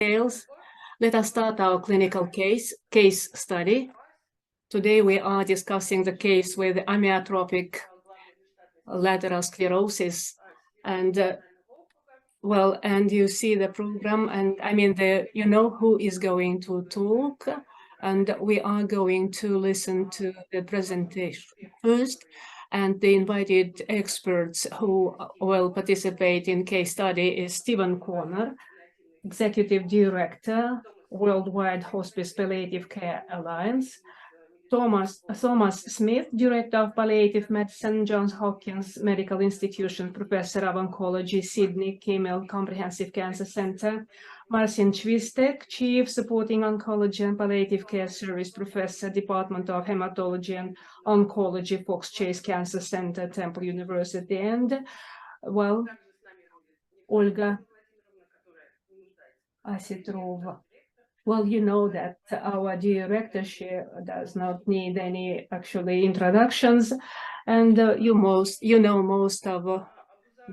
details. Let us start our clinical case study. Today we are discussing the case with amyotrophic lateral sclerosis, and and you see the program, and I mean you know who is going to talk, and we are going to listen to the presentation first. And the invited experts who will participate in case study is Stephen Corner, Executive Director, Worldwide Hospice Palliative Care Alliance, Thomas Smith, Director of Palliative Medicine, Johns Hopkins Medical Institution, Professor of Oncology, Sydney Kimmel Comprehensive Cancer Center, Marcin Chwistek, Chief Supporting Oncology and Palliative Care Service Professor, Department of Hematology and Oncology, Fox Chase Cancer Center, Temple University, and, Olga Asitrova. Well, you know that our director, she does not need any actually introductions, and you know most of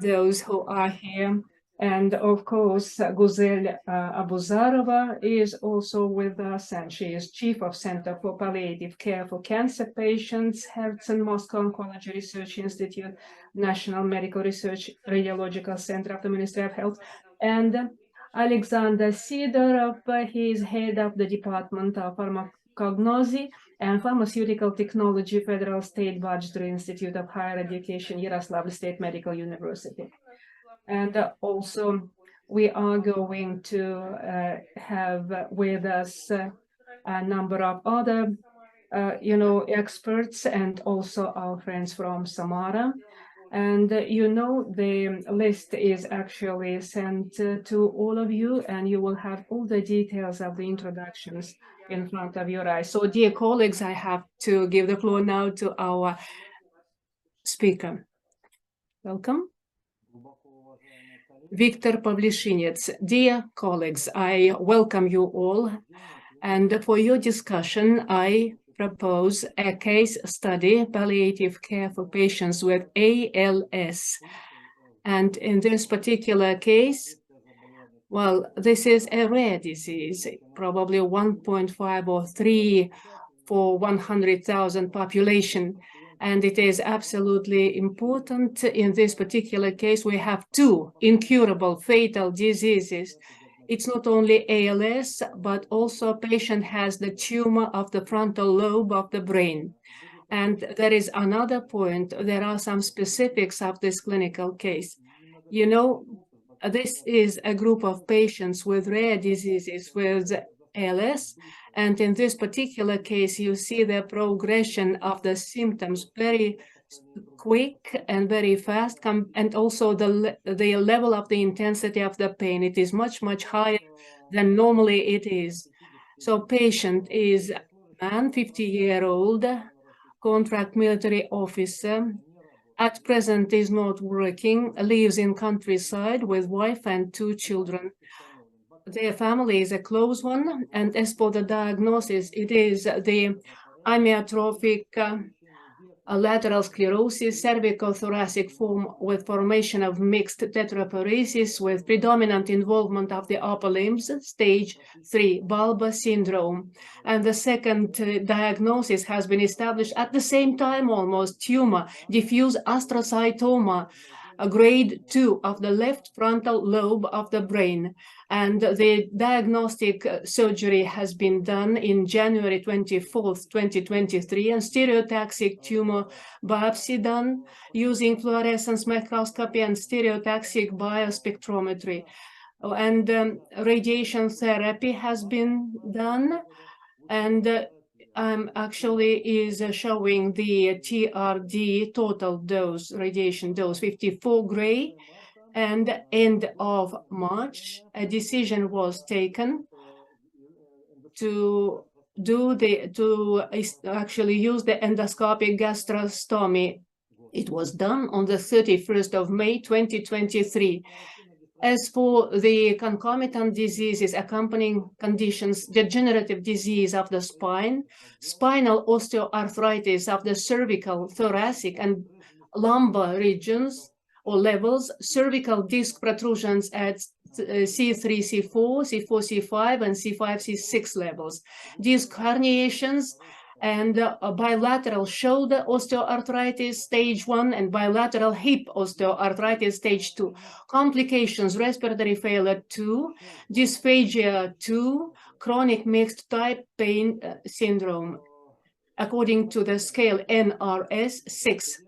those who are here. And of course, Guzel Abuzarova is also with us, and she is Chief of Center for Palliative Care for Cancer Patients, Herzen Moscow Oncology Research Institute, National Medical Research Radiological Center of the Ministry of Health, and Alexander Sidorov, he is head of the Department of Pharmacognosy and Pharmaceutical Technology, Federal State Budgetary Institute of Higher Education, Yaroslavl State Medical University. And also, we are going to have with us a number of other, experts, and also our friends from Samara. And the list is actually sent to all of you, and you will have all the details of the introductions in front of your eyes. So, dear colleagues, I have to give the floor now to our speaker. Welcome. Viktor Pavlishinets. Dear colleagues, I welcome you all. And for your discussion, I propose a case study, palliative care for patients with ALS. And in this particular case, this is a rare disease, probably 1.5 or 3 for 100,000 population. And it is absolutely important in this particular case. We have 2 incurable fatal diseases. It's not only ALS, but also patient has the tumor of the frontal lobe of the brain. And there is another point. There are some specifics of this clinical case. This is a group of patients with rare diseases with ALS. And in this particular case, you see the progression of the symptoms very quick and very fast, and also the level of the intensity of the pain. It is much, much higher than normally it is. So patient is a man, 50-year-old, contract military officer. At present is not working, lives in countryside with wife and 2 children. Their family is a close one, and as for the diagnosis, it is the amyotrophic lateral sclerosis, cervical-thoracic form with formation of mixed tetraparesis with predominant involvement of the upper limbs, stage 3 bulbar syndrome. And the second diagnosis has been established at the same time almost, tumor, diffuse astrocytoma, a grade 2 of the left frontal lobe of the brain. And the diagnostic surgery has been done in January 24th, 2023, and stereotactic tumor biopsy done using fluorescence microscopy and stereotactic biospectrometry. And radiation therapy has been done, and actually is showing the TRD, total dose, radiation dose, 54 gray. And end of March, a decision was taken to actually use the endoscopic gastrostomy. It was done on the 31st of May, 2023. As for the concomitant diseases, accompanying conditions, degenerative disease of the spine, spinal osteoarthritis of the cervical, thoracic, and lumbar regions, or levels, cervical disc protrusions at C3, C4, C4, C5, and C5, C6 levels, disc herniations, and bilateral shoulder osteoarthritis stage 1 and bilateral hip osteoarthritis stage 2, complications, respiratory failure 2, dysphagia 2, chronic mixed type pain syndrome, according to the scale NRS 6.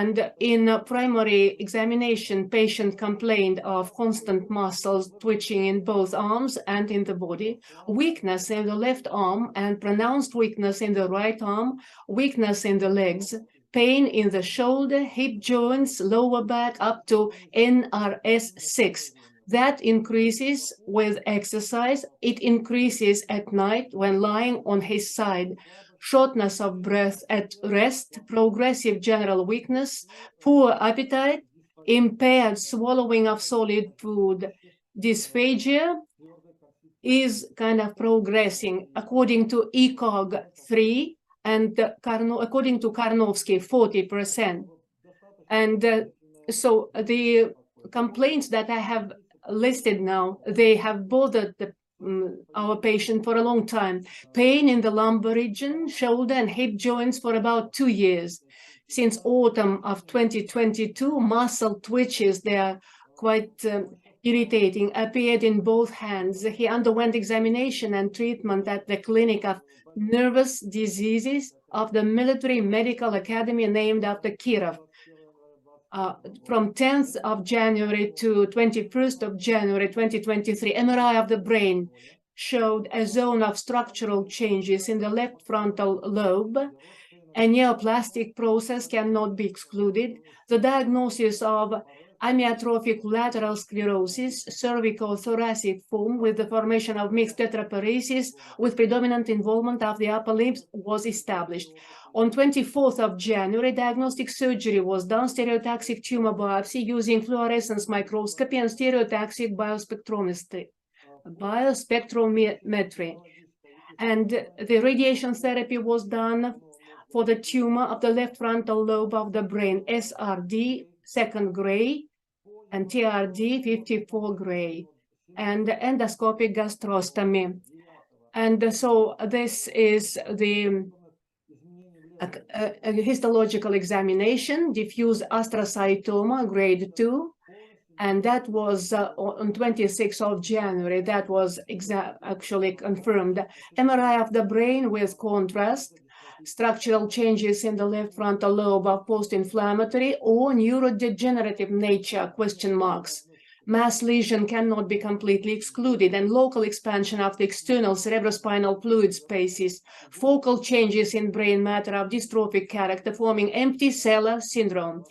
And in primary examination, patient complained of constant muscles twitching in both arms and in the body, weakness in the left arm and pronounced weakness in the right arm, weakness in the legs, pain in the shoulder, hip joints, lower back up to NRS 6. That increases with exercise. It increases at night when lying on his side. Shortness of breath at rest, progressive general weakness, poor appetite, impaired swallowing of solid food. Dysphagia is kind of progressing according to ECOG 3 and according to Karnofsky 40%. And so the complaints that I have listed now, they have bothered our patient for a long time. Pain in the lumbar region, shoulder and hip joints for about 2 years. Since autumn of 2022, muscle twitches, they are quite irritating, appeared in both hands. He underwent examination and treatment at the Clinic of Nervous Diseases of the Military Medical Academy named after Kirov. From 10th of January to 21st of January 2023, MRI of the brain showed a zone of structural changes in the left frontal lobe. A neoplastic process cannot be excluded. The diagnosis of amyotrophic lateral sclerosis, cervico-thoracic form with the formation of mixed tetraparesis with predominant involvement of the upper limbs was established. On 24th of January, diagnostic surgery was done, stereotaxic tumor biopsy using fluorescence microscopy and stereotaxic biospectrometry. And the radiation therapy was done for the tumor of the left frontal lobe of the brain, SRD, 2nd grade, and TRD, 54 grade, and endoscopic gastrostomy. And so this is the histological examination, diffuse astrocytoma, grade 2, and that was on 26th of January. That was actually confirmed. MRI of the brain with contrast, structural changes in the left frontal lobe of post-inflammatory or neurodegenerative nature, question marks. Mass lesion cannot be completely excluded, and local expansion of the external cerebrospinal fluid spaces, focal changes in brain matter of dystrophic character forming empty cellular syndrome,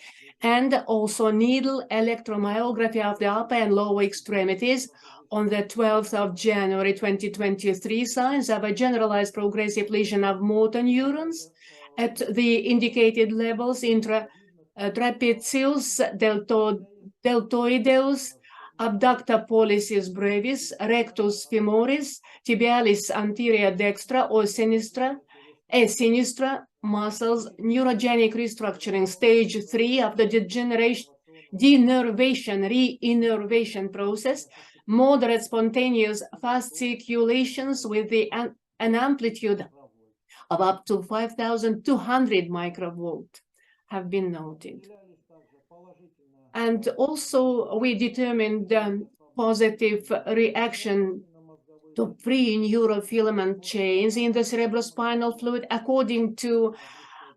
and also needle electromyography of the upper and lower extremities on the 12th of January 2023, signs of a generalized progressive lesion of motor neurons at the indicated levels, trapezius, deltoideus, abductor pollicis brevis, rectus femoris, tibialis anterior dextra or sinistra, sinistra muscles, neurogenic restructuring, stage 3 of the reinnervation process, moderate spontaneous fasciculations with an amplitude of up to 5,200 microvolt have been noted. And also we determined positive reaction to free neurofilament chains in the cerebrospinal fluid according to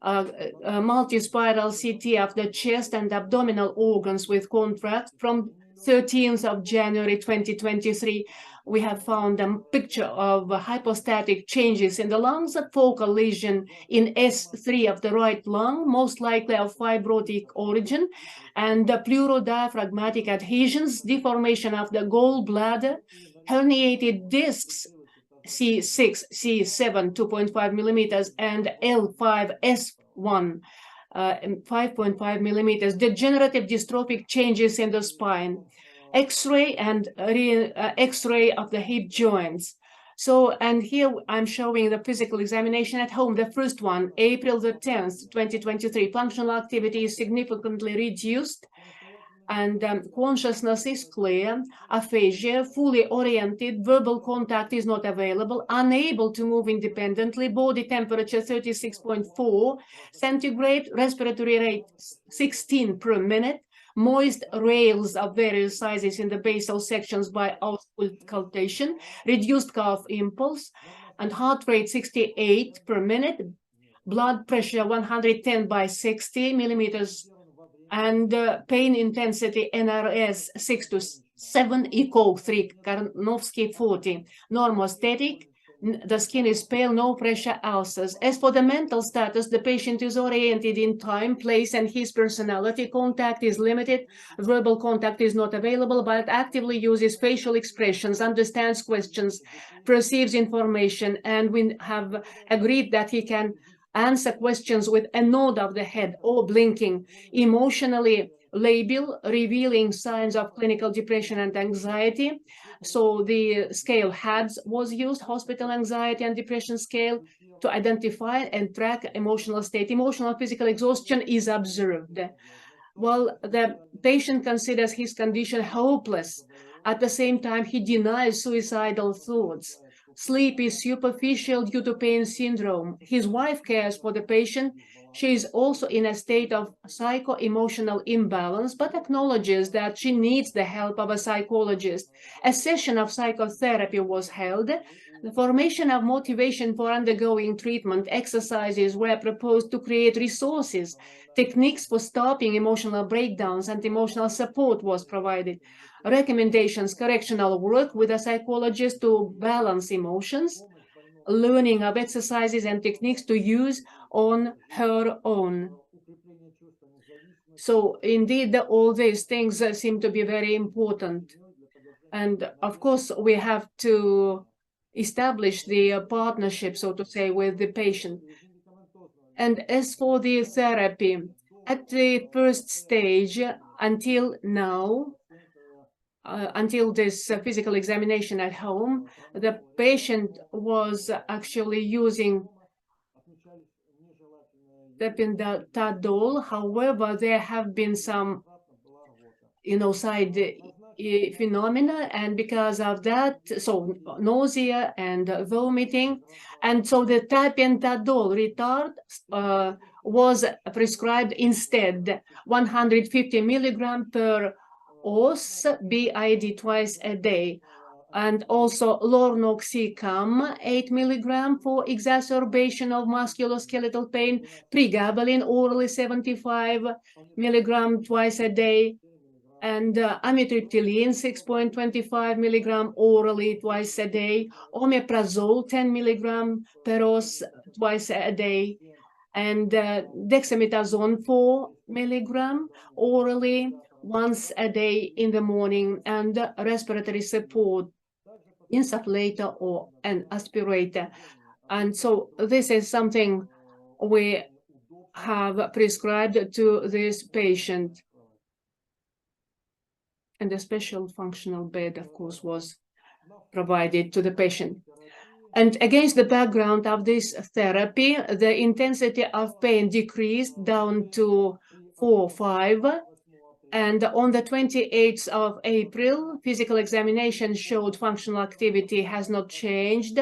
multispiral CT of the chest and abdominal organs with contrast from 13th of January 2023. We have found a picture of hypostatic changes in the lungs, a focal lesion in S3 of the right lung, most likely of fibrotic origin, and pleuroddiaphragmatic adhesions, deformation of the gallbladder, herniated discs, C6, C7, 2.5 millimeters, and L5S1, 5.5 millimeters, degenerative dystrophic changes in the spine, X-ray and X-ray of the hip joints. So, and here I'm showing the physical examination at home. The first one, April the 10th, 2023, functional activity is significantly reduced and consciousness is clear, aphasia, fully oriented, verbal contact is not available, unable to move independently, body temperature 36.4 centigrade, respiratory rate 16 per minute, moist rails of various sizes in the basal sections by auscultation, reduced cough impulse, and heart rate 68 per minute, blood pressure 110 by 60 millimeters, and pain intensity NRS 6 to 7, echo 3, Karnofsky 40, normostatic, the skin is pale, no pressure ulcers. As for the mental status, the patient is oriented in time, place, and his personality. Contact is limited, verbal contact is not available, but actively uses facial expressions, understands questions, perceives information, and we have agreed that he can answer questions with a nod of the head or blinking, emotionally labile, revealing signs of clinical depression and anxiety. So the scale HADS was used, Hospital Anxiety and Depression Scale, to identify and track emotional state. Emotional physical exhaustion is observed. Well, the patient considers his condition hopeless. At the same time, he denies suicidal thoughts. Sleep is superficial due to pain syndrome. His wife cares for the patient. She is also in a state of psycho-emotional imbalance, but acknowledges that she needs the help of a psychologist. A session of psychotherapy was held. The formation of motivation for undergoing treatment exercises were proposed to create resources. Techniques for stopping emotional breakdowns and emotional support was provided. Recommendations, correctional work with a psychologist to balance emotions, learning of exercises and techniques to use on her own. So indeed, all these things seem to be very important. And of course, we have to establish the partnership, so to say, with the patient. And as for the therapy, at the first stage, until now, until this physical examination at home, the patient was actually using tapentadol. However, there have been some, side phenomena, and because of that, so nausea and vomiting, and so the tapentadol retard was prescribed instead, 150 milligram per os BID twice a day, and also lornoxicam 8 milligram for exacerbation of musculoskeletal pain, pregabalin orally 75 milligram twice a day, and amitriptyline 6.25 milligram orally twice a day, omeprazole 10 milligram per os twice a day, and dexamethasone 4 milligram orally once a day in the morning, and respiratory support, insufflator or an aspirator. And so this is something we have prescribed to this patient. And a special functional bed, of course, was provided to the patient. And against the background of this therapy, the intensity of pain decreased down to 4-5. And on the 28th of April, physical examination showed functional activity has not changed.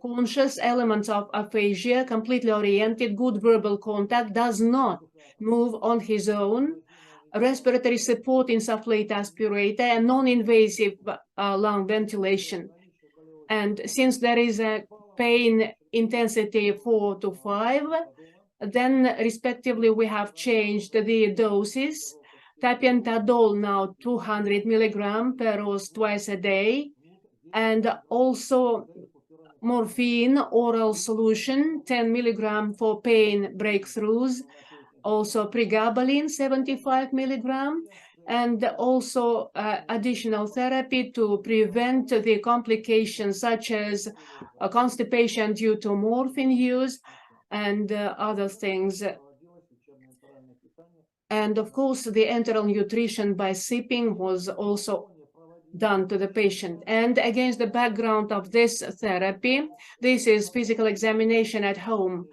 Conscious elements of aphasia, completely oriented, good verbal contact, does not move on his own. Respiratory support, insufflate aspirator, and non-invasive lung ventilation. And since there is a pain intensity 4 to 5, then respectively we have changed the doses. Tapentadol now 200 milligram per os twice a day, and also morphine oral solution 10 milligram for pain breakthroughs, also pregabalin 75 milligram, and also additional therapy to prevent the complications such as constipation due to morphine use and other things. And of course, the enteral nutrition by sipping was also done to the patient. And against the background of this therapy, this is physical examination at home.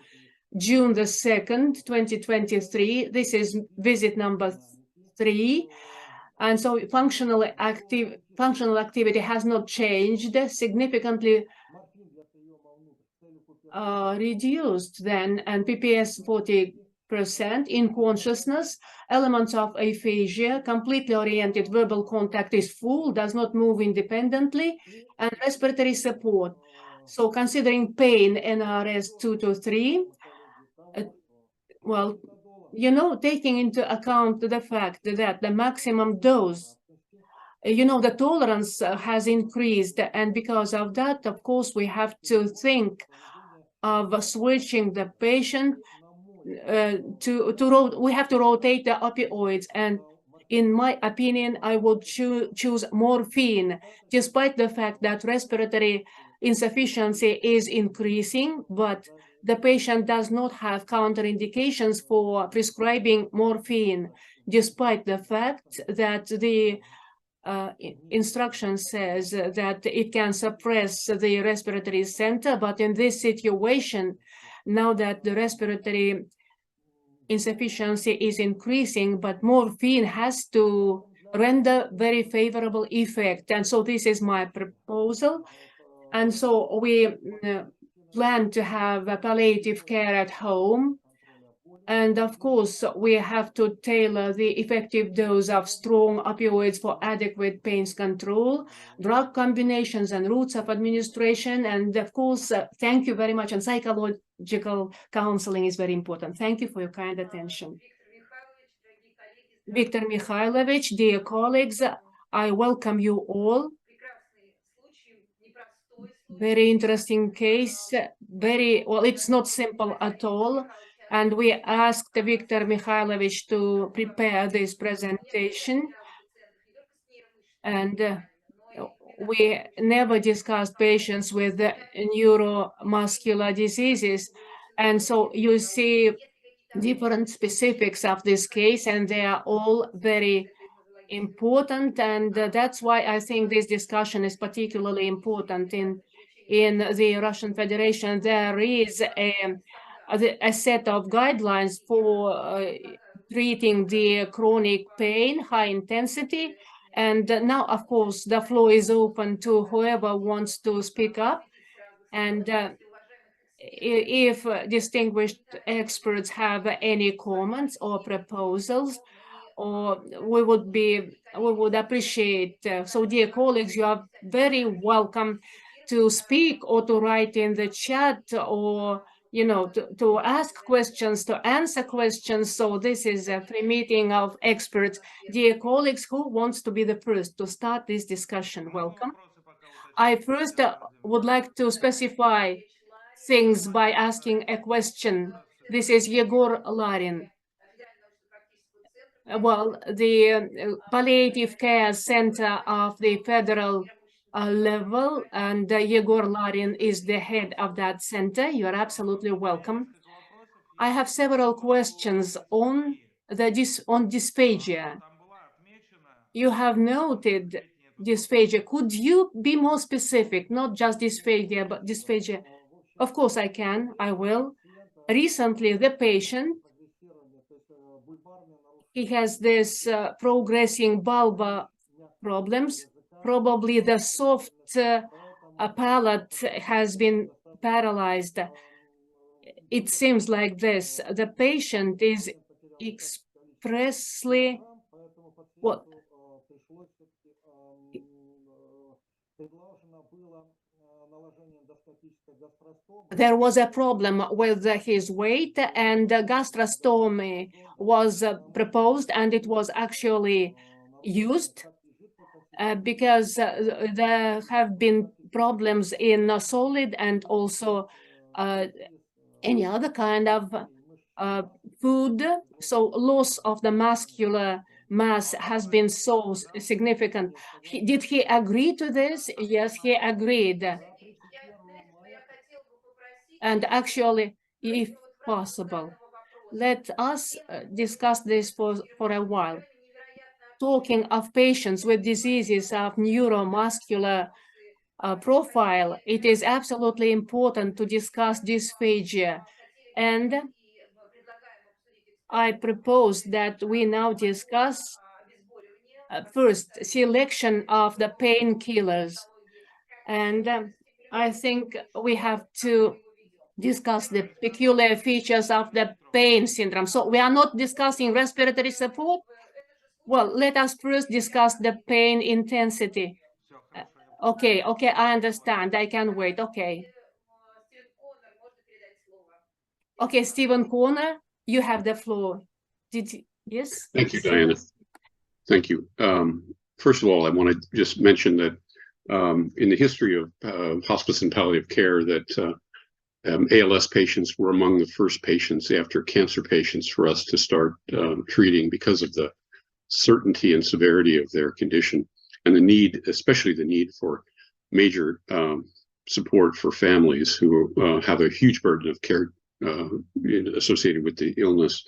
June the 2nd, 2023, this is visit number 3. And so functional activity has not changed, significantly reduced then, and PPS 40% in consciousness, elements of aphasia, completely oriented verbal contact is full, does not move independently, and respiratory support. So considering pain, NRS 2 to 3, well, taking into account the fact that the maximum dose, the tolerance has increased, and because of that, of course, we have to think of switching the patient we have to rotate the opioids, and in my opinion, I would choose morphine, despite the fact that respiratory insufficiency is increasing, but the patient does not have counterindications for prescribing morphine, despite the fact that the instruction says that it can suppress the respiratory center, but in this situation, now that the respiratory insufficiency is increasing, but morphine has to render very favorable effect. And so this is my proposal. And so we plan to have a palliative care at home. And of course, we have to tailor the effective dose of strong opioids for adequate pain control, drug combinations and routes of administration. And of course, thank you very much. And psychological counseling is very important. Thank you for your kind attention. Viktor Mikhailovich, dear colleagues, I welcome you all. Very interesting case, well, it's not simple at all. And we asked Viktor Mikhailovich to prepare this presentation. And we never discussed patients with neuromuscular diseases. And so you see different specifics of this case, and they are all very important. And that's why I think this discussion is particularly important. In the Russian Federation, there is a set of guidelines for treating the chronic pain, high intensity. And now, of course, the floor is open to whoever wants to speak up. And if distinguished experts have any comments or proposals, or we would appreciate. So, dear colleagues, you are very welcome to speak or to write in the chat, or to ask questions, to answer questions. So this is a free meeting of experts. Dear colleagues, who wants to be the first to start this discussion? Welcome. I first would like to specify things by asking a question. This is Yegor Larin. Well, the Palliative Care Center of the federal level, and Yegor Larin is the head of that center. You are absolutely welcome. I have several questions on dysphagia. You have noted dysphagia. Could you be more specific? Not just dysphagia, but dysphagia. Of course I can, I will. Recently, the patient, he has this progressing bulbar problems. Probably the soft palate has been paralyzed. It seems like this. The patient is expressly what? There was a problem with his weight, and gastrostomy was proposed, and it was actually used because there have been problems in solid and also any other kind of food. So loss of the muscular mass has been so significant. Did he agree to this? Yes, he agreed. And actually, if possible, let us discuss this for a while. Talking of patients with diseases of neuromuscular profile, it is absolutely important to discuss dysphagia. And I propose that we now discuss first selection of the painkillers. And I think we have to discuss the peculiar features of the pain syndrome. So we are not discussing respiratory support. Well, let us first discuss the pain intensity. Okay, I understand. I can wait. Okay. Okay, Stephen Corner, you have the floor. Yes? Thank you, Diana. Thank you. First of all, I want to just mention that in the history of hospice and palliative care, that ALS patients were among the first patients after cancer patients for us to start treating because of the certainty and severity of their condition and the need, especially the need for major support for families who have a huge burden of care associated with the illness.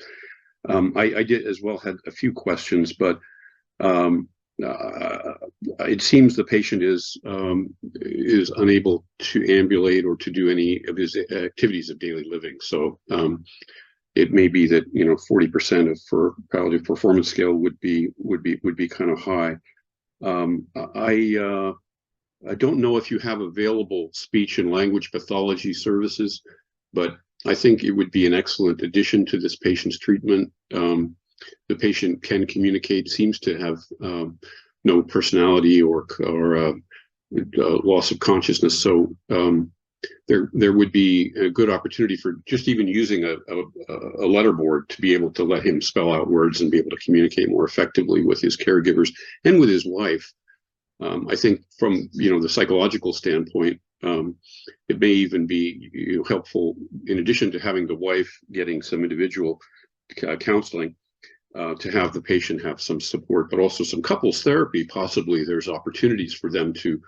I did as well had a few questions, but it seems the patient is unable to ambulate or to do any of his activities of daily living. So it may be that 40% of for palliative performance scale would be kind of high. I don't know if you have available speech and language pathology services, but I think it would be an excellent addition to this patient's treatment. The patient can communicate, seems to have no personality or loss of consciousness. So there would be a good opportunity for just even using a letterboard to be able to let him spell out words and be able to communicate more effectively with his caregivers and with his wife. I think from the psychological standpoint, it may even be helpful, in addition to having the wife getting some individual counseling, to have the patient have some support, but also some couples therapy. Possibly there's opportunities for them to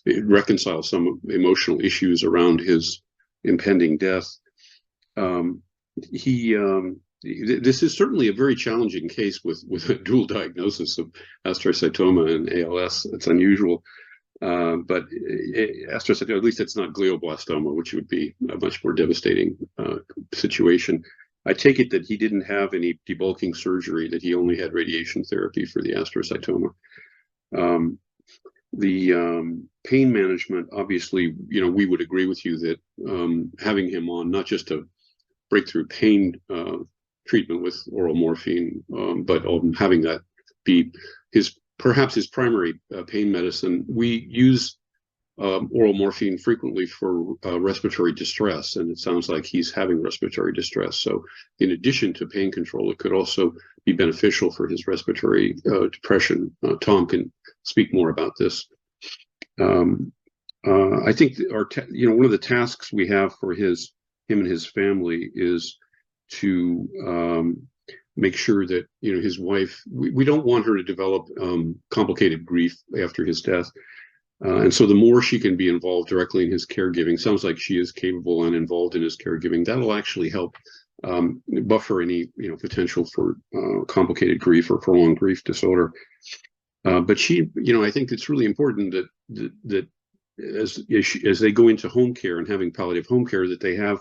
reconcile some emotional issues around his impending death. This is certainly a very challenging case with a dual diagnosis of astrocytoma and ALS. It's unusual, but astrocytoma, at least it's not glioblastoma, which would be a much more devastating situation. I take it that he didn't have any debulking surgery, that he only had radiation therapy for the astrocytoma. The pain management, obviously, we would agree with you that having him on not just a breakthrough pain treatment with oral morphine, but having that be perhaps his primary pain medicine. We use oral morphine frequently for respiratory distress, and it sounds like he's having respiratory distress. So in addition to pain control, it could also be beneficial for his respiratory depression. Tom can speak more about this. I think one of the tasks we have for him and his family is to make sure that his wife, we don't want her to develop complicated grief after his death. And so the more she can be involved directly in his caregiving, sounds like she is capable and involved in his caregiving, that'll actually help buffer any potential for complicated grief or prolonged grief disorder. But she, I think it's really important that as they go into home care and having palliative home care, that they have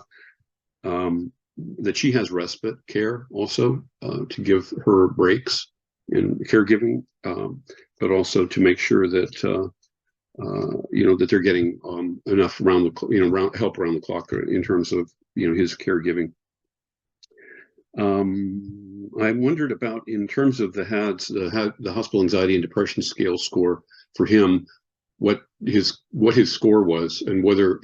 that she has respite care also to give her breaks in caregiving, but also to make sure that that they're getting enough help around the clock in terms of his caregiving. I wondered about, in terms of the HADS, the Hospital Anxiety and Depression Scale score for him, what his score was, and whether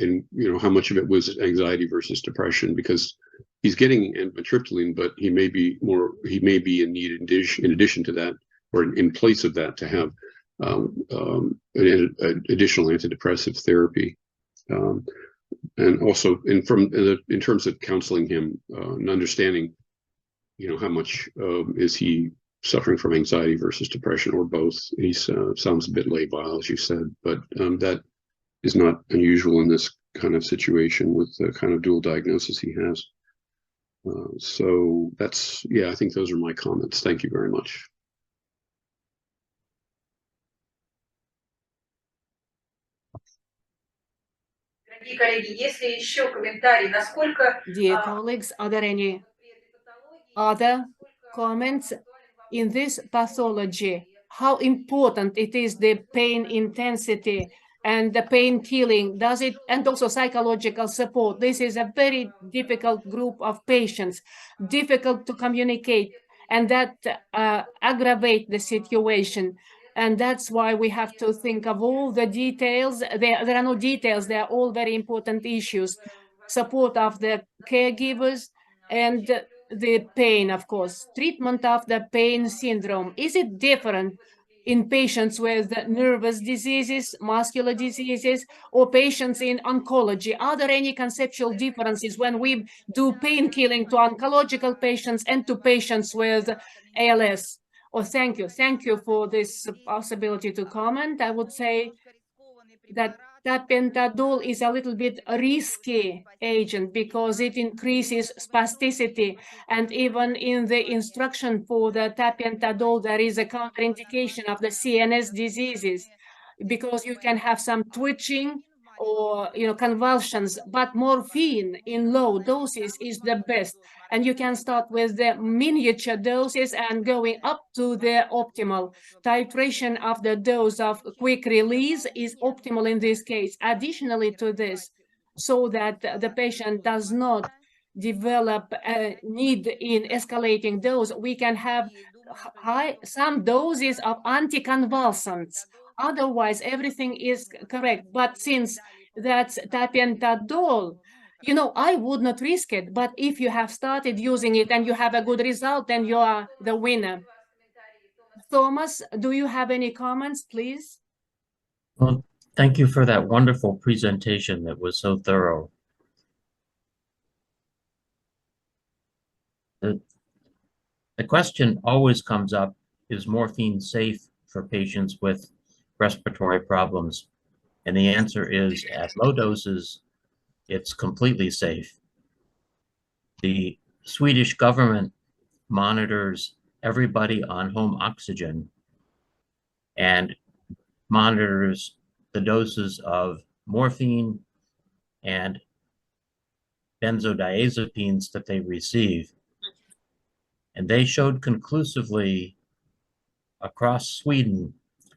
how much of it was anxiety versus depression, because he's getting amitriptyline, but he may be in need, in addition to that, or in place of that, to have additional antidepressive therapy, and also in terms of counseling him and understanding how much is he suffering from anxiety versus depression, or both. He sounds a bit labile, as you said, but that is not unusual in this kind of situation with the kind of dual diagnosis he has. So that's, I think those are my comments. Thank you very much. Dear colleagues, are there any other comments in this pathology, how important it is, the pain intensity and the pain killing, does it, and also psychological support. This is a very difficult group of patients, difficult to communicate, and that aggravate the situation. And that's why we have to think of all the details. There are no details, they are all very important issues. Support of the caregivers and the pain, of course. Treatment of the pain syndrome. Is it different in patients with nervous diseases, muscular diseases, or patients in oncology? Are there any conceptual differences when we do pain killing to oncological patients and to patients with ALS? Oh, thank you. Thank you for this possibility to comment. I would say that tapentadol is a little bit risky agent because it increases spasticity. And even in the instruction for the tapentadol, there is a contraindication of the CNS diseases because you can have some twitching or convulsions, but morphine in low doses is the best. And you can start with the miniature doses and going up to the optimal. Titration of the dose of quick release is optimal in this case. Additionally to this, so that the patient does not develop a need in escalating dose, we can have some doses of anticonvulsants. Otherwise, everything is correct. But since that's tapentadol, I would not risk it. But if you have started using it and you have a good result, then you are the winner. Thomas, do you have any comments, please? Well, thank you for that wonderful presentation that was so thorough. The question always comes up, is morphine safe for patients with respiratory problems? And the answer is, at low doses, it's completely safe. The Swedish government monitors everybody on home oxygen and monitors the doses of morphine and benzodiazepines that they receive. And they showed conclusively across Sweden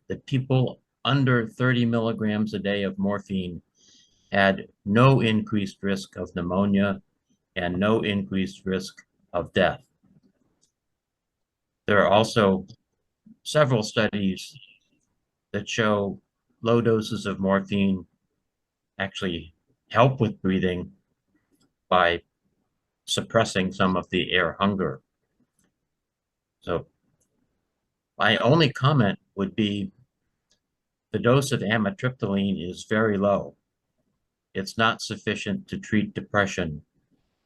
that people under 30 milligrams a day of morphine had no increased risk of pneumonia and no increased risk of death. There are also several studies that show low doses of morphine actually help with breathing by suppressing some of the air hunger. So my only comment would be the dose of amitriptyline is very low. It's not sufficient to treat depression.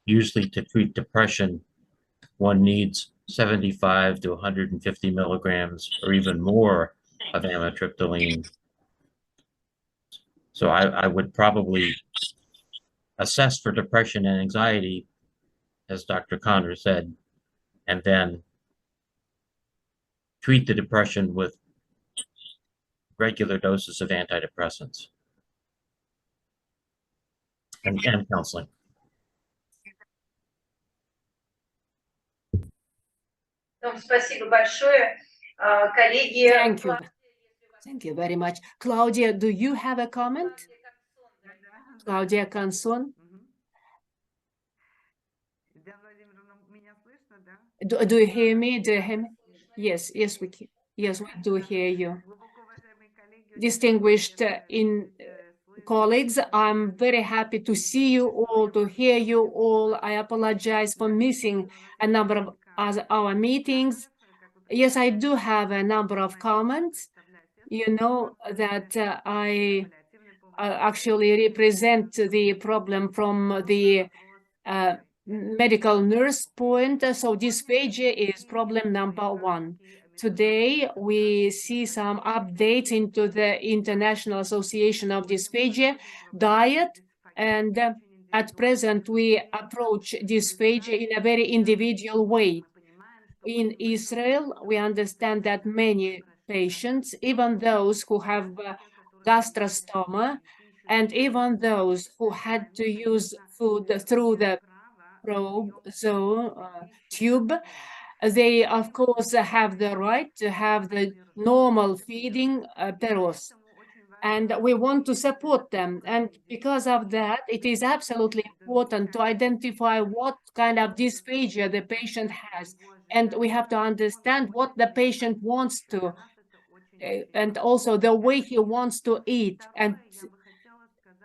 Usually to treat depression, one needs 75 to 150 milligrams or even more of amitriptyline. So I would probably assess for depression and anxiety, as Dr. Connor said, and then treat the depression with regular doses of antidepressants and counseling. Thank you. Thank you very much. Claudia, do you have a comment? Claudia Kanson? Do you hear me? Do you hear me? Yes, we can. Yes, we do hear you. Distinguished colleagues, I'm very happy to see you all, to hear you all. I apologize for missing a number of our meetings. Yes, I do have a number of comments. You know that I actually represent the problem from the medical nurse point. So dysphagia is problem number one. Today, we see some updates into the International Association of Dysphagia diet. And at present, we approach dysphagia in a very individual way. In Israel, we understand that many patients, even those who have gastrostoma, and even those who had to use food through the probe tube, They, of course, have the right to have the normal feeding periods. And we want to support them. And because of that, it is absolutely important to identify what kind of dysphagia the patient has. And we have to understand what the patient wants to, and also the way he wants to eat and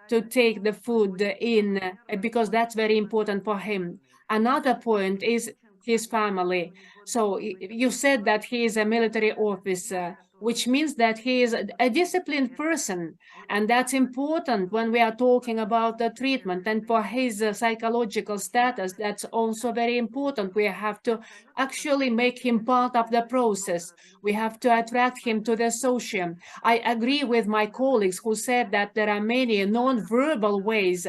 to take the food in, because that's very important for him. Another point is his family. So you said that he is a military officer, which means that he is a disciplined person. And that's important when we are talking about the treatment. And for his psychological status, that's also very important. We have to actually make him part of the process. We have to attract him to the social. I agree with my colleagues who said that there are many non-verbal ways.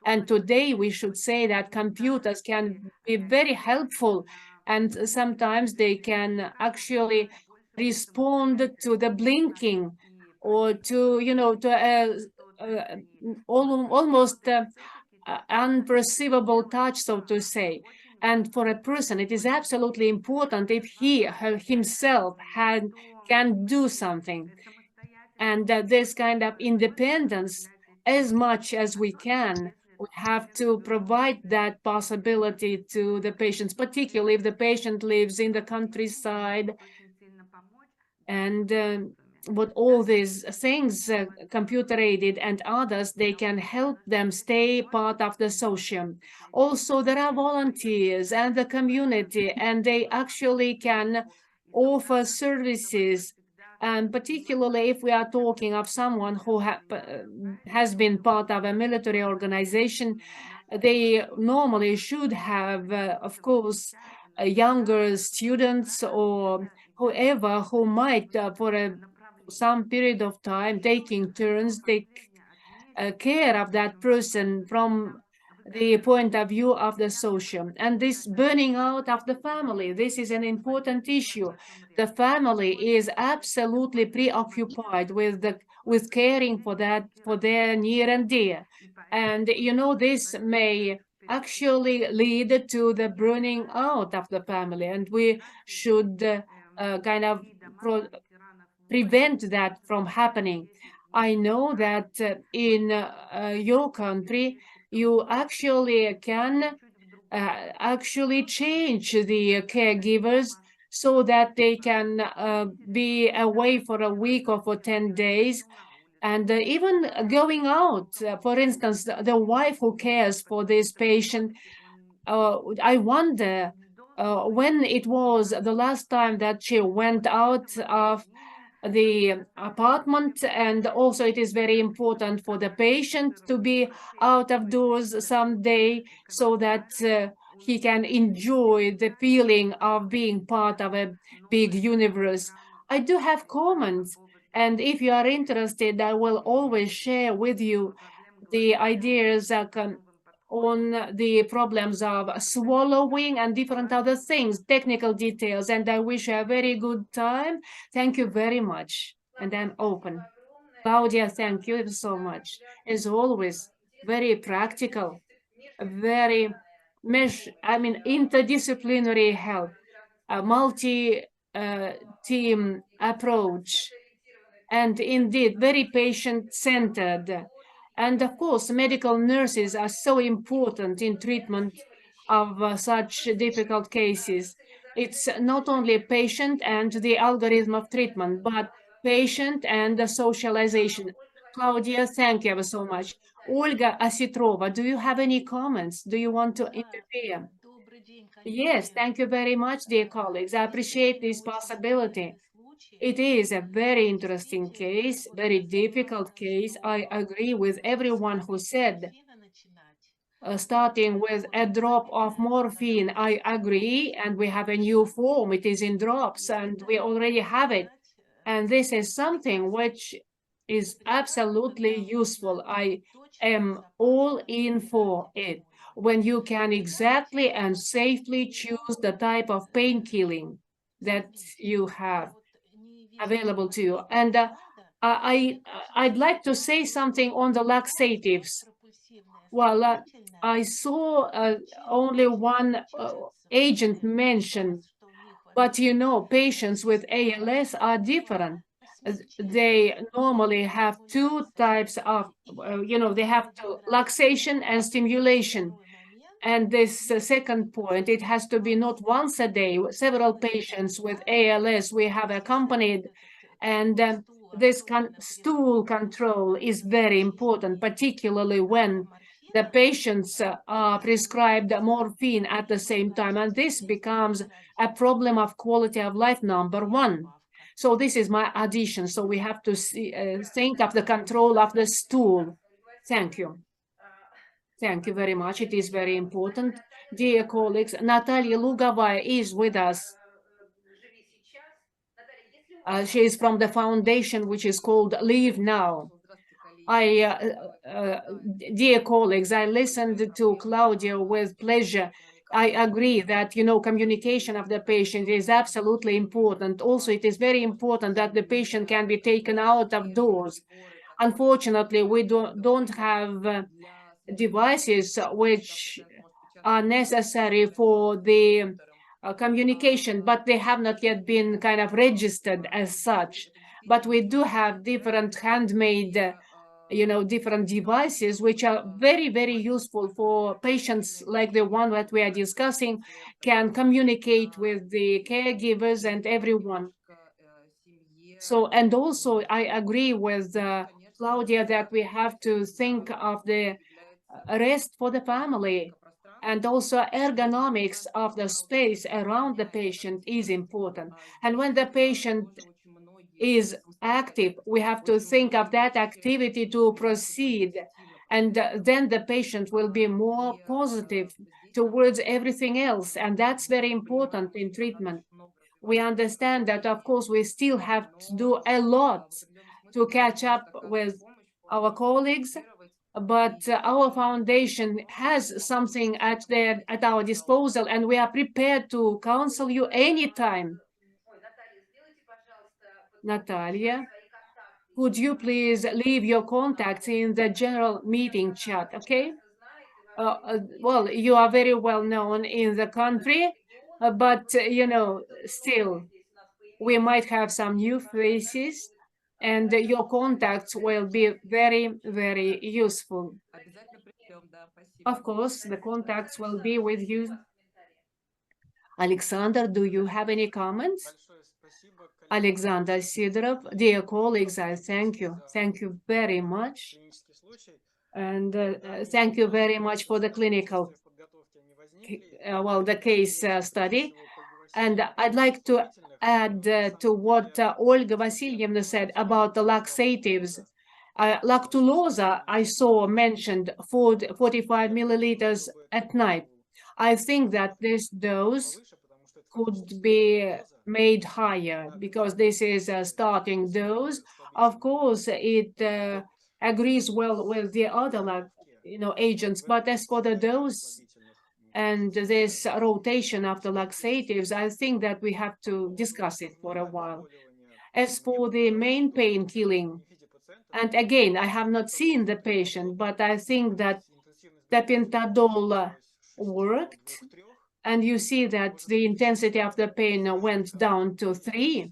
And today we should say that computers can be very helpful, and sometimes they can actually respond to the blinking or to, almost unperceivable touch, so to say. And for a person, it is absolutely important if he himself can do something. And this kind of independence, as much as we can, we have to provide that possibility to the patients, particularly if the patient lives in the countryside. And with all these things, computer-aided and others, they can help them stay part of the social. Also, there are volunteers and the community, and they actually can offer services. And particularly if we are talking of someone who has been part of a military organization, they normally should have, of course, younger students or whoever who might, for some period of time, taking turns, take care of that person from the point of view of the social. And this burning out of the family, this is an important issue. The family is absolutely preoccupied with caring for their near and dear. And this may actually lead to the burning out of the family, and we should kind of prevent that from happening. I know that in your country, you actually can actually change the caregivers so that they can be away for a week or for 10 days. And even going out, for instance, the wife who cares for this patient, I wonder when it was the last time that she went out of the apartment. And also it is very important for the patient to be out of doors someday so that he can enjoy the feeling of being part of a big universe. I do have comments, and if you are interested, I will always share with you the ideas on the problems of swallowing and different other things, technical details. And I wish you a very good time. Thank you very much. And I'm open. Claudia, thank you so much. As always, very practical, very interdisciplinary help, a multi-team approach, and indeed very patient-centered. And of course, medical nurses are so important in treatment of such difficult cases. It's not only patient and the algorithm of treatment, but patient and the socialization. Claudia, thank you so much. Olga Asitrova, do you have any comments? Do you want to interfere? Yes, thank you very much, dear colleagues. I appreciate this possibility. It is a very interesting case, very difficult case. I agree with everyone who said, starting with a drop of morphine, I agree, and we have a new form. It is in drops, and we already have it. And this is something which is absolutely useful. I am all in for it. When you can exactly and safely choose the type of pain killing that you have available to you. And I'd like to say something on the laxatives. Well, I saw only one agent mentioned, But you know, patients with ALS are different. They normally have two types of, they have luxation and stimulation. And this second point, it has to be not once a day. Several patients with ALS we have accompanied, and this stool control is very important, particularly when the patients are prescribed morphine at the same time, and this becomes a problem of quality of life #1. So this is my addition. So we have to think of the control of the stool. Thank you. Thank you very much. It is very important. Dear colleagues, Natalia Lugovaya is with us. She is from the foundation which is called Live Now. Dear colleagues, I listened to Claudia with pleasure. I agree that, communication of the patient is absolutely important. Also, it is very important that the patient can be taken out of doors. Unfortunately, we don't have devices which are necessary for the communication, but they have not yet been kind of registered as such. But we do have different handmade, different devices which are very, very useful for patients like the one that we are discussing, can communicate with the caregivers and everyone. So, and also I agree with Claudia that we have to think of the rest for the family, and also ergonomics of the space around the patient is important. And when the patient is active, we have to think of that activity to proceed, and then the patient will be more positive towards everything else, and that's very important in treatment. We understand that, of course, we still have to do a lot to catch up with our colleagues, but our foundation has something at our disposal, and we are prepared to counsel you anytime. Natalia, could you please leave your contacts in the general meeting chat, okay? Well, you are very well known in the country, but, still, we might have some new faces, and your contacts will be very, very useful. Of course, the contacts will be with you. Alexander, do you have any comments? Alexander Sidorov, dear colleagues, I thank you. Thank you very much. And thank you very much for the clinical, the case study. And I'd like to add to what Olga Vasilyevna said about the laxatives. Lactulose, I saw mentioned 45 milliliters at night. I think that this dose could be made higher because this is a starting dose. Of course, it agrees well with the other, agents, but as for the dose and this rotation of the laxatives, I think that we have to discuss it for a while. As for the main pain killing, and again, I have not seen the patient, but I think that tapentadol worked, and you see that the intensity of the pain went down to 3.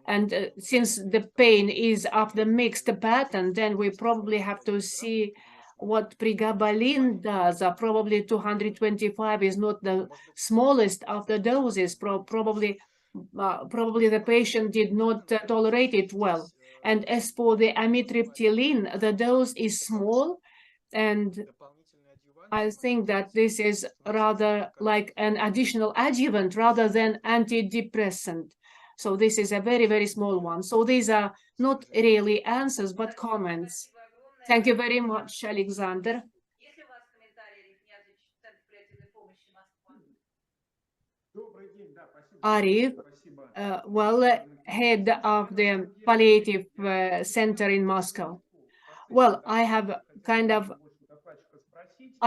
And since the pain is of the mixed pattern, then we probably have to see what pregabalin does. Probably 225 is not the smallest of the doses. Probably the patient did not tolerate it well. And as for the amitriptyline, the dose is small, and I think that this is rather like an additional adjuvant rather than antidepressant. So this is a very, very small one. So these are not really answers, but comments. Thank you very much, Alexander. Arif, head of the Palliative Center in Moscow. Well, I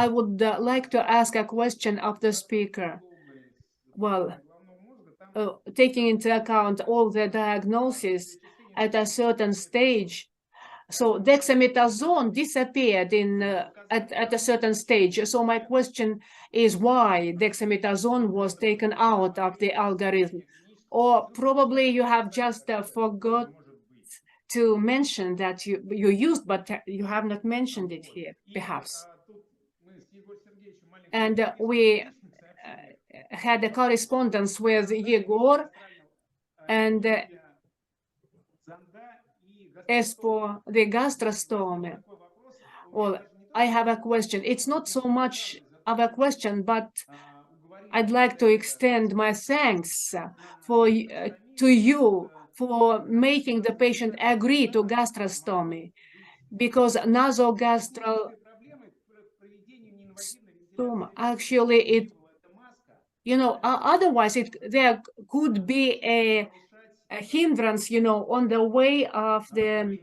would like to ask a question of the speaker. Well, taking into account all the diagnosis at a certain stage, so dexamethasone disappeared at a certain stage. So my question is why dexamethasone was taken out of the algorithm. or probably you have just forgot to mention that you used, but you have not mentioned it here, perhaps. And we had a correspondence with Yegor, and as for the gastrostomy, well, I have a question. It's not so much of a question, but I'd like to extend my thanks to you for making the patient agree to gastrostomy, because nasogastral stoma, actually, it, otherwise there could be a hindrance, on the way of the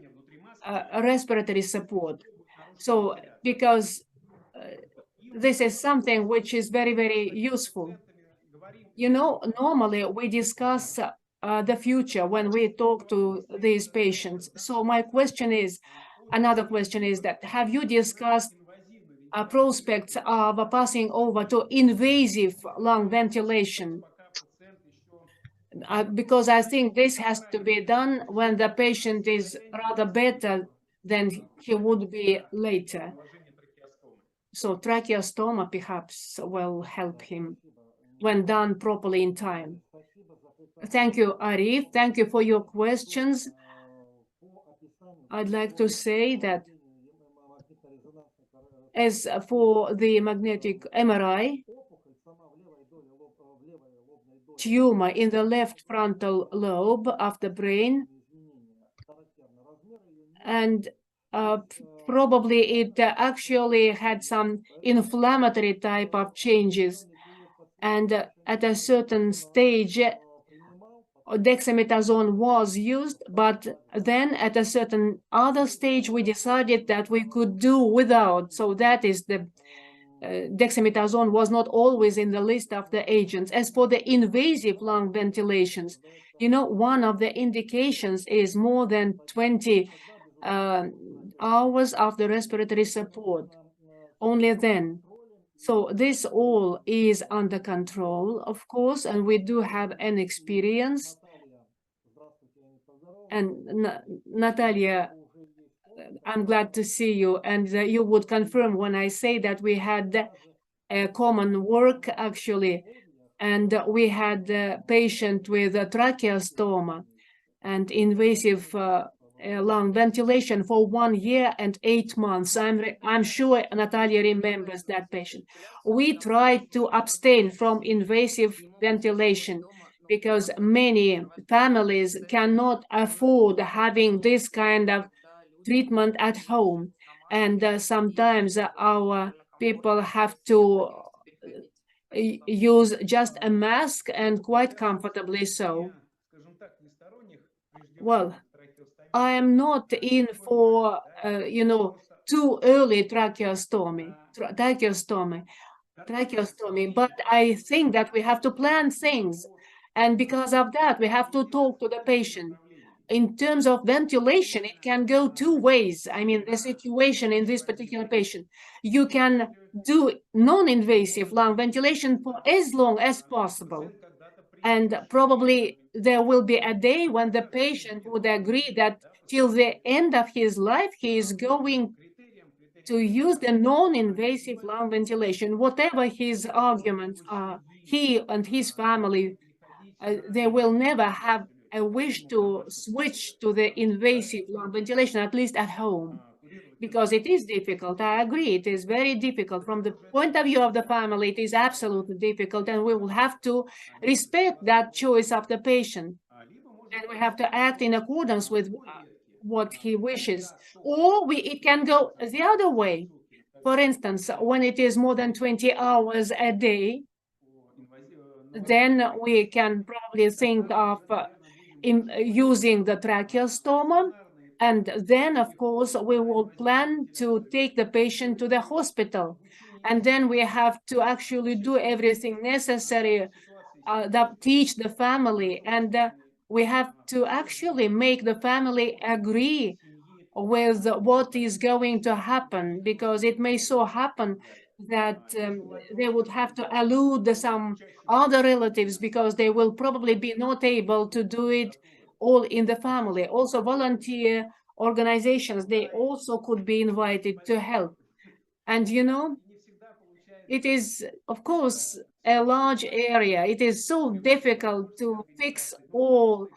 respiratory support. So, because this is something which is very, very useful. Normally we discuss the future when we talk to these patients. So my question is, another question is that, have you discussed prospects of passing over to invasive lung ventilation? Because I think this has to be done when the patient is rather better than he would be later. So tracheostoma perhaps will help him when done properly in time. Thank you, Arif. Thank you for your questions. I'd like to say that as for the magnetic MRI, tumor in the left frontal lobe of the brain, and probably it actually had some inflammatory type of changes, and at a certain stage dexamethasone was used, but then at a certain other stage we decided that we could do without. So that is the dexamethasone was not always in the list of the agents. As for the invasive lung ventilations, one of the indications is more than 20 hours of the respiratory support, only then. So this all is under control, of course, and we do have an experience. And Natalia, I'm glad to see you, and you would confirm when I say that we had a common work, actually, and we had a patient with a tracheostoma and invasive lung ventilation for 1 year and 8 months. I'm sure Natalia remembers that patient. We tried to abstain from invasive ventilation because many families cannot afford having this kind of treatment at home, and sometimes our people have to use just a mask, and quite comfortably so. Well, I am not in for too early tracheostomy, but I think that we have to plan things, and because of that we have to talk to the patient. In terms of ventilation, it can go 2 ways. I mean, the situation in this particular patient, you can do non-invasive lung ventilation for as long as possible. And probably there will be a day when the patient would agree that till the end of his life, he is going to use the non-invasive lung ventilation. Whatever his arguments are, he and his family, they will never have a wish to switch to the invasive lung ventilation, at least at home, because it is difficult. I agree, it is very difficult. From the point of view of the family, it is absolutely difficult, and we will have to respect that choice of the patient, and we have to act in accordance with what he wishes. Or it can go the other way. For instance, when it is more than 20 hours a day, then we can probably think of using the tracheostoma, and then of course we will plan to take the patient to the hospital, and then we have to actually do everything necessary, teach the family, and we have to actually make the family agree with what is going to happen, because it may so happen that they would have to elude some other relatives because they will probably be not able to do it all in the family. Also, volunteer organizations, they also could be invited to help. And you know, it is, of course, a large area. It is so difficult to fix all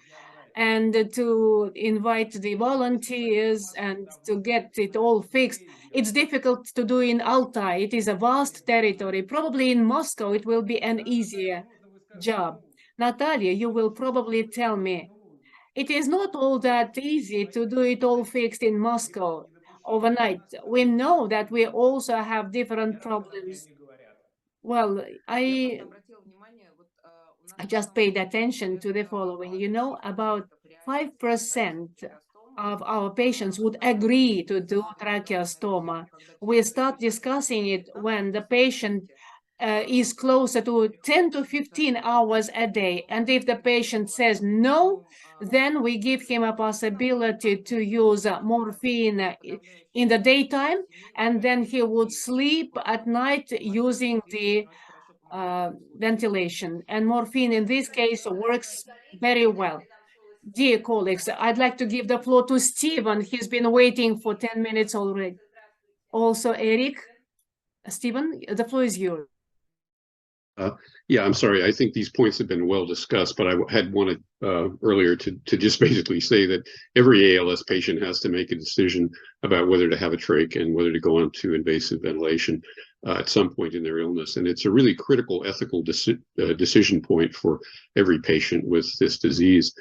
and to invite the volunteers and to get it all fixed. It's difficult to do in Altai. It is a vast territory. Probably in Moscow, it will be an easier job. Natalia, you will probably tell me, it is not all that easy to do it all fixed in Moscow overnight. We know that we also have different problems. Well, I just paid attention to the following. You know, about 5% of our patients would agree to do tracheostoma. We start discussing it when the patient is closer to 10 to 15 hours a day. And if the patient says no, then we give him a possibility to use morphine in the daytime, and then he would sleep at night using the ventilation. And morphine in this case works very well. Dear colleagues, I'd like to give the floor to Stephen. He's been waiting for 10 minutes already. Also, Eric. Stephen, the floor is yours. Yeah, I'm sorry. I think these points have been well discussed, but I had wanted earlier to just basically say that every ALS patient has to make a decision about whether to have a trach and whether to go on to invasive ventilation at some point in their illness. And it's a really critical ethical decision point for every patient with this disease.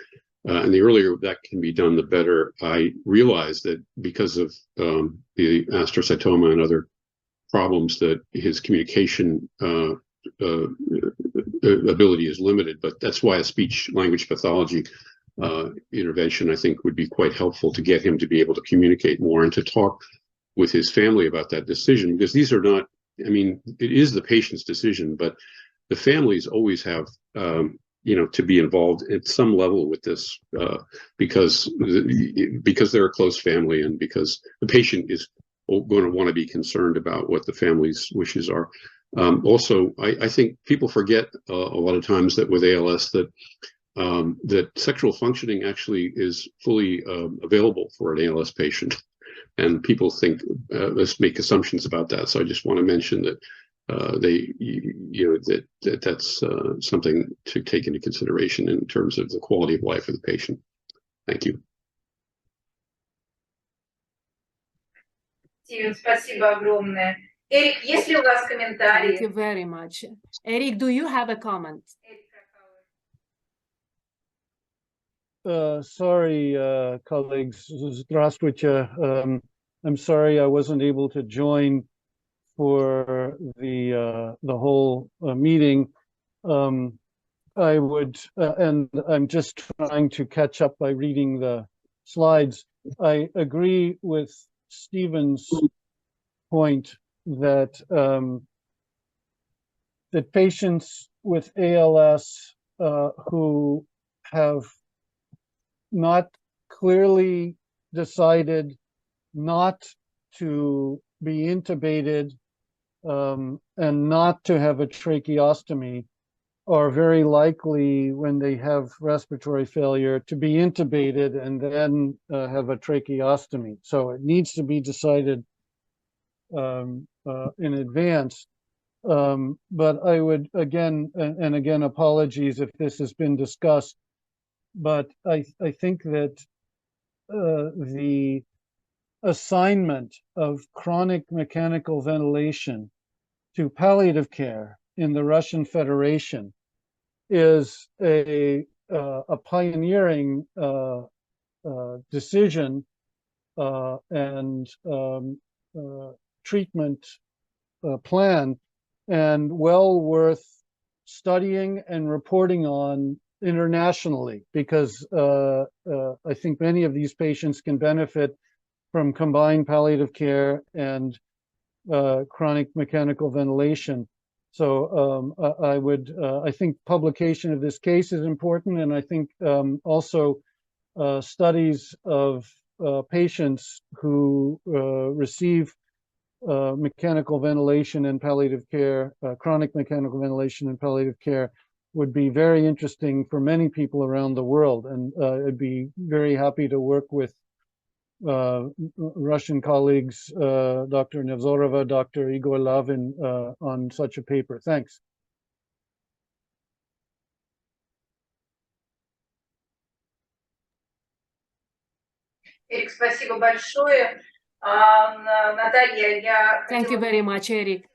And the earlier that can be done, the better. I realize that because of the astrocytoma and other problems, that his communication ability is limited, but that's why a speech language pathology intervention, I think, would be quite helpful to get him to be able to communicate more and to talk with his family about that decision, because these are not, I mean, it is the patient's decision, but the families always have, you know, to be involved at some level with this because they're a close family and because the patient is going to want to be concerned about what the family's wishes are. Also, I think people forget a lot of times that with ALS that that sexual functioning actually is fully available for an ALS patient, and people think let's make assumptions about that. So I just want to mention that that's something to take into consideration in terms of the quality of life of the patient. Thank you. Спасибо огромное. Эрик, есть ли у вас комментарии? Thank you very much. Eric, do you have a comment? Sorry, colleagues. Здравствуйте. I'm sorry I wasn't able to join for the whole meeting. I would, and I'm just trying to catch up by reading the slides. I agree with Stephen's point that that patients with ALS who have not clearly decided not to be intubated and not to have a tracheostomy are very likely, when they have respiratory failure, to be intubated and then have a tracheostomy. So it needs to be decided in advance. But I would again, and again, apologies if this has been discussed, but I think that the assignment of chronic mechanical ventilation to palliative care in the Russian Federation is a pioneering decision and treatment plan, and well worth studying and reporting on internationally, because I think many of these patients can benefit from combined palliative care and chronic mechanical ventilation. So I think publication of this case is important, and I think also studies of patients who receive mechanical ventilation and palliative care, chronic mechanical ventilation and palliative care would be very interesting for many people around the world. And I'd be very happy to work with Russian colleagues, Dr. Nevzorova, Dr. Igor Lavin, on such a paper. Thanks. Эрик, спасибо большое. Наталья, я Thank you very much, Eric.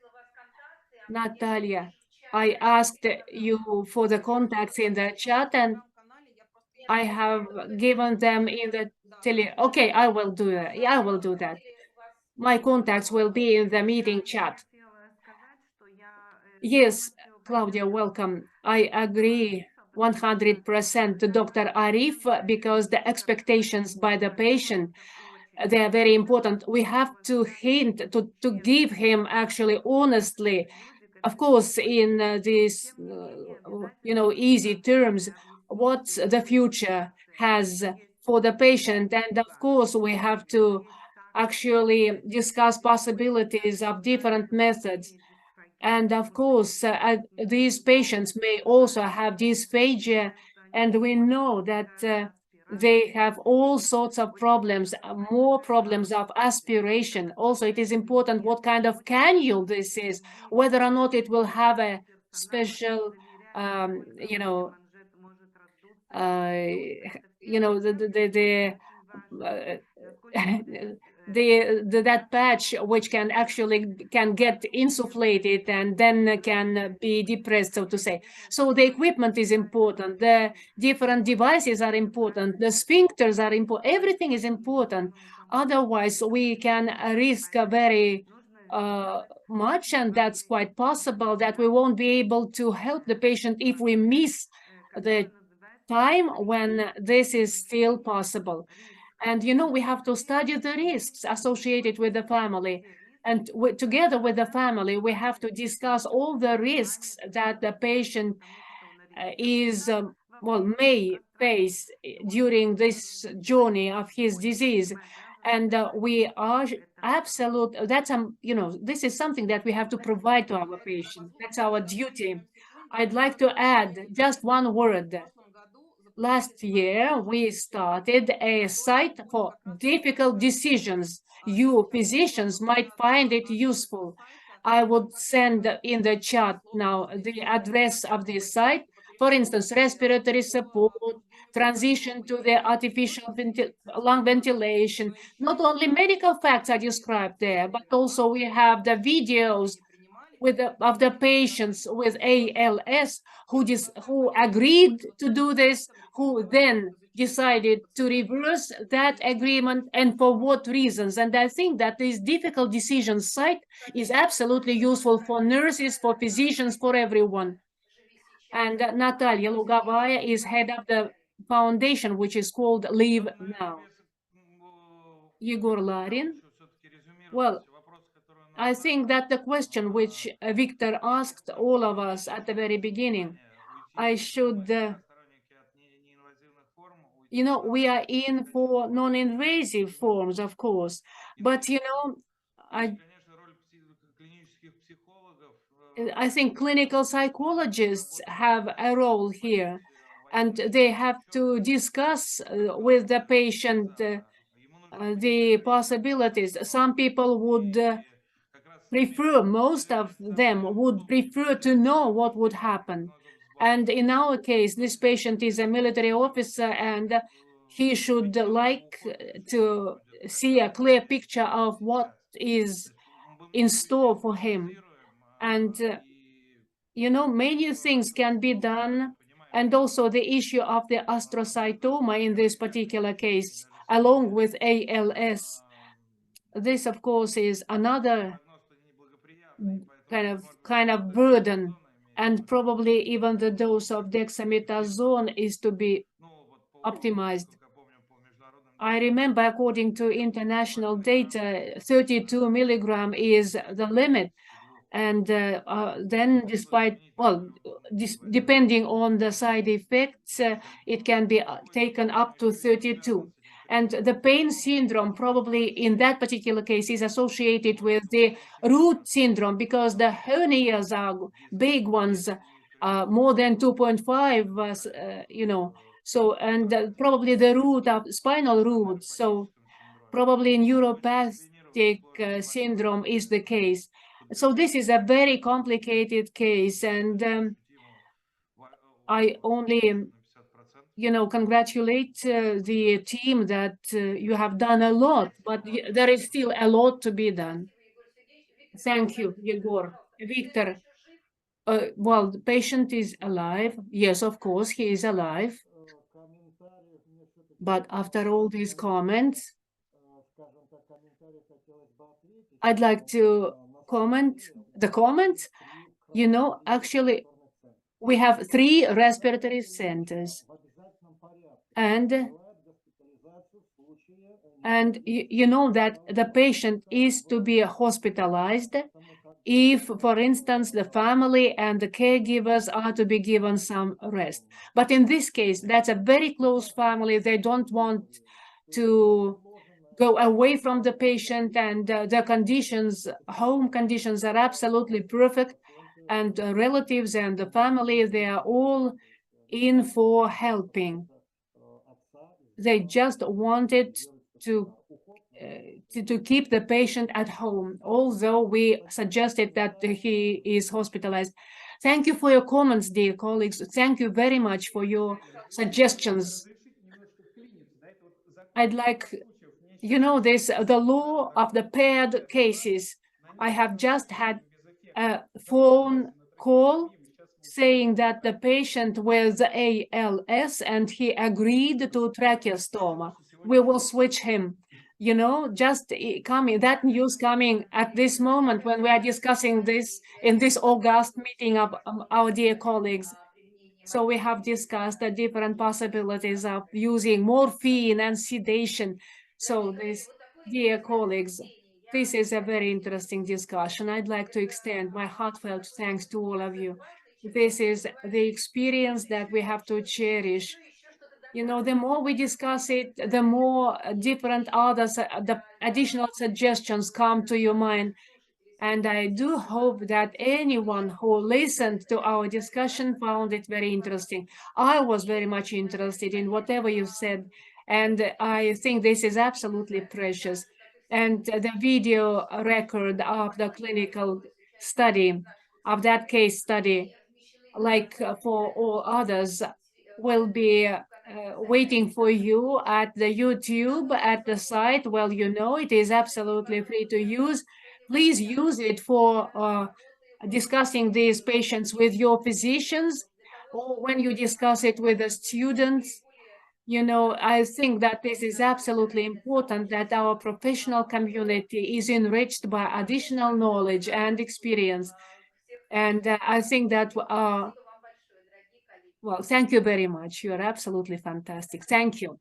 Natalia, I asked you for the contacts in the chat, and I have given them in the Okay, I will do that. Yeah, I will do that. My contacts will be in the meeting chat. Yes, Claudia, welcome. I agree 100% to Dr. Arif, because the expectations by the patient, they are very important. We have to hint, to give him actually honestly, of course, in these, easy terms, what the future has for the patient. And of course, we have to actually discuss possibilities of different methods. And of course, these patients may also have dysphagia, and we know that they have all sorts of problems, more problems of aspiration. Also, it is important what kind of cannula this is, whether or not it will have a special, that patch which can actually get insufflated and then can be depressed, so to say. So the equipment is important, the different devices are important, the sphincters are important, everything is important. Otherwise, we can risk very much, and that's quite possible that we won't be able to help the patient if we miss the time when this is still possible. And, we have to study the risks associated with the family. And together with the family, we have to discuss all the risks that the patient may face during this journey of his disease. And we are this is something that we have to provide to our patient. That's our duty. I'd like to add just one word. Last year, we started a site for difficult decisions. You physicians might find it useful. I would send in the chat now the address of this site. For instance, respiratory support, transition to the artificial lung ventilation. Not only medical facts are described there, but also we have the videos of the patients with ALS who agreed to do this, who then decided to reverse that agreement, and for what reasons. And I think that this difficult decision site is absolutely useful for nurses, for physicians, for everyone. And Natalia Lugovaya is head of the foundation, which is called Live Now. Igor Larin. Well, I think that the question which Viktor asked all of us at the very beginning, I should, we are in for non-invasive forms, of course, but, I think clinical psychologists have a role here, and they have to discuss with the patient the possibilities. Some people would most of them would prefer to know what would happen. And in our case, this patient is a military officer, and he should like to see a clear picture of what is in store for him. And, many things can be done. And also the issue of the astrocytoma in this particular case, along with ALS. This, of course, is another kind of burden, and probably even the dose of dexamethasone is to be optimized. I remember, according to international data, 32 milligram is the limit. And then depending on the side effects, it can be taken up to 32. And the pain syndrome probably in that particular case is associated with the root syndrome, because the hernias are big ones, more than 2.5, you know. So, and probably the root of spinal root. So probably neuropathic syndrome is the case. So this is a very complicated case, and I only, you know, congratulate the team that you have done a lot, but there is still a lot to be done. Thank you, Yegor. Viktor, well, the patient is alive. Yes, of course, he is alive. But after all these comments, I'd like to comment the comments. You know, actually, we have 3 respiratory centers, and you know that the patient is to be hospitalized if, for instance, the family and the caregivers are to be given some rest. But in this case, that's a very close family. They don't want to go away from the patient, and the conditions, home conditions, are absolutely perfect. And the relatives and the family, they are all in for helping. They just wanted to keep the patient at home, although we suggested that he is hospitalized. Thank you for your comments, dear colleagues. Thank you very much for your suggestions. I'd like, you know, the law of the paired cases. I have just had a phone call saying that the patient with ALS, and he agreed to tracheostoma. We will switch him. You know, just coming, that news coming at this moment when we are discussing this in this August meeting of our dear colleagues. So we have discussed the different possibilities of using morphine and sedation. So this, dear colleagues, this is a very interesting discussion. I'd like to extend my heartfelt thanks to all of you. This is the experience that we have to cherish. You know, the more we discuss it, the more different others, the additional suggestions come to your mind. And I do hope that anyone who listened to our discussion found it very interesting. I was very much interested in whatever you said, and I think this is absolutely precious. And the video record of the clinical study, of that case study, like for all others, will be waiting for you at the YouTube, at the site. Well, you know, it is absolutely free to use. Please use it for discussing these patients with your physicians, or when you discuss it with the students. You know, I think that this is absolutely important, that our professional community is enriched by additional knowledge and experience. And I think that, well, thank you very much. You are absolutely fantastic. Thank you.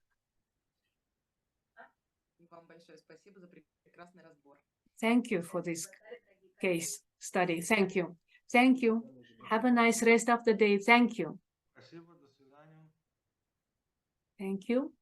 Thank you for this case study. Thank you. Thank you. Have a nice rest of the day. Thank you. Thank you.